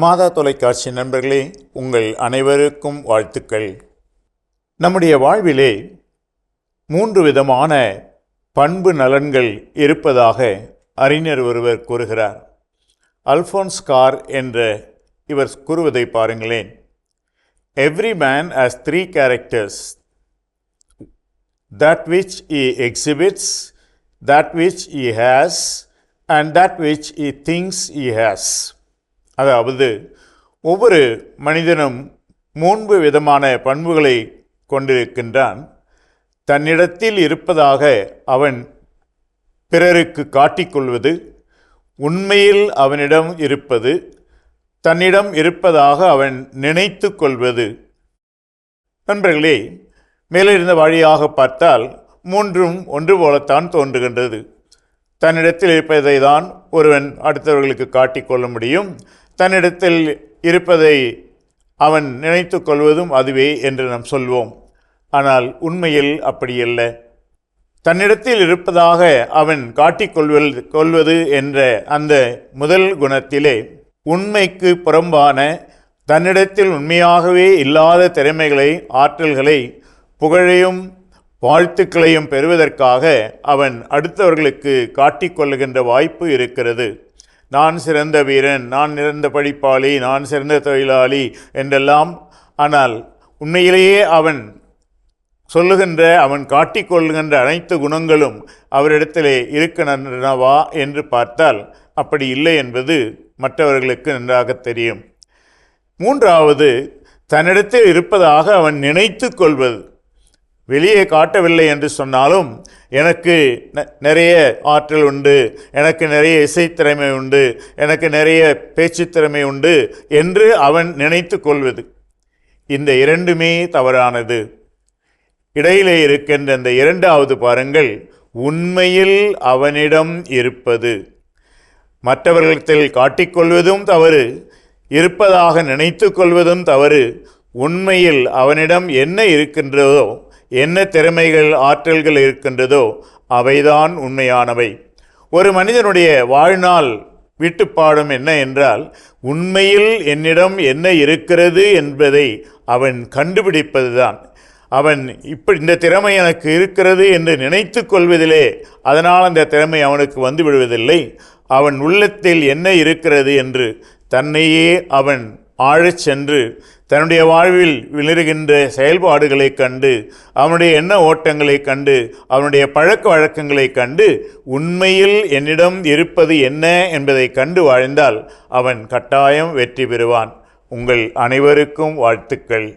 மாதா தொலைக்காட்சி நண்பர்களே, உங்கள் அனைவருக்கும் வாழ்த்துக்கள். நம்முடைய வாழ்விலே 3 விதமான பண்பு நலன்கள் இருப்பதாக அறிஞர் ஒருவர் கூறுகிறார். அல்ஃபோன்ஸ் கார் என்ற இவர் கூறுவதை பாருங்களேன். Every man has 3 characters: that which he exhibits, that which he has, and that which he thinks he has. அதாவது ஒவ்வொரு மனிதனும் 3 விதமான பண்புகளை கொண்டிருக்கின்றான். தன்னிடத்தில் இருப்பதாக அவன் பிறருக்கு காட்டிக்கொள்வது, உண்மையில் அவனிடம் இருப்பது, தன்னிடம் இருப்பதாக அவன் நினைத்து கொள்வது. நண்பர்களே, மேலிருந்த வழியாக பார்த்தால் 3ம் ஒன்று போலத்தான் தோன்றுகின்றது. தன்னிடத்தில் இருப்பதை தான் ஒருவன் அடுத்தவர்களுக்கு காட்டிக்கொள்ள முடியும். தன்னிடத்தில் இருப்பதை அவன் நினைத்து கொள்வதும் அதுவே என்று நாம் சொல்வோம். ஆனால் உண்மையில் அப்படியல்ல. தன்னிடத்தில் இருப்பதாக அவன் காட்டிக்கொள்வது என்ற அந்த முதல் குணத்திலே உண்மைக்கு புறம்பான, தன்னிடத்தில் உண்மையாகவே இல்லாத திறமைகளை, ஆற்றல்களை, புகழையும் வாழ்த்துக்களையும் பெறுவதற்காக அவன் அடுத்தவர்களுக்கு காட்டிக்கொள்ளுகின்ற வாய்ப்பு இருக்கிறது. நான் சிறந்த வீரன், நான் சிறந்த படிப்பாளி, நான் சிறந்த தொழிலாளி என்றெல்லாம். ஆனால் உண்மையிலேயே அவன் சொல்லுகின்ற, அவன் காட்டிக்கொள்ளுகின்ற அனைத்து குணங்களும் அவரிடத்திலே இருக்கின்றனவா என்று பார்த்தால் அப்படி இல்லை என்பது மற்றவர்களுக்கு நன்றாக தெரியும். 3வது, தன்னிடத்தில் இருப்பதாக அவன் நினைத்து கொள்வது. வெளியே காட்டவில்லை என்று சொன்னாலும் எனக்கு நிறைய ஆற்றல் உண்டு, எனக்கு நிறைய இசைத்திறமை உண்டு, எனக்கு நிறைய பேச்சுத்திறமை உண்டு என்று அவன் நினைத்து கொள்வது. இந்த 2மே தவறானது. இடையிலே இருக்கின்ற இந்த 2வது பாருங்கள், உண்மையில் அவனிடம் இருப்பது. மற்றவர்களிடத்தில் காட்டிக்கொள்வதும் தவறு, இருப்பதாக நினைத்து கொள்வதும் தவறு. உண்மையில் அவனிடம் என்ன இருக்கின்றதோ, என்ன திறமைகள், ஆற்றல்கள் இருக்கின்றதோ அவைதான் உண்மையானவை. ஒரு மனிதனுடைய வாழ்நாள் வீட்டுப்பாடம் என்ன என்றால், உண்மையில் என்னிடம் என்ன இருக்கிறது என்பதை அவன் கண்டுபிடிப்பதுதான். அவன் இந்த திறமை எனக்கு இருக்கிறது என்று நினைத்து கொள்வதிலே அதனால் அந்த திறமை அவனுக்கு வந்து விடுவதில்லை. அவன் உள்ளத்தில் என்ன இருக்கிறது என்று தன்னையே அவன் ஆழச் சென்று தன்னுடைய வாழ்வில் விளருகின்ற செயல்பாடுகளை கண்டு, அவனுடைய எண்ண ஓட்டங்களை கண்டு, அவனுடைய பழக்க வழக்கங்களை கண்டு, உண்மையில் என்னிடம் இருப்பது என்ன என்பதை கண்டு வாழ்ந்தால் அவன் கட்டாயம் வெற்றி பெறுவான். உங்கள் அனைவருக்கும் வாழ்த்துக்கள்.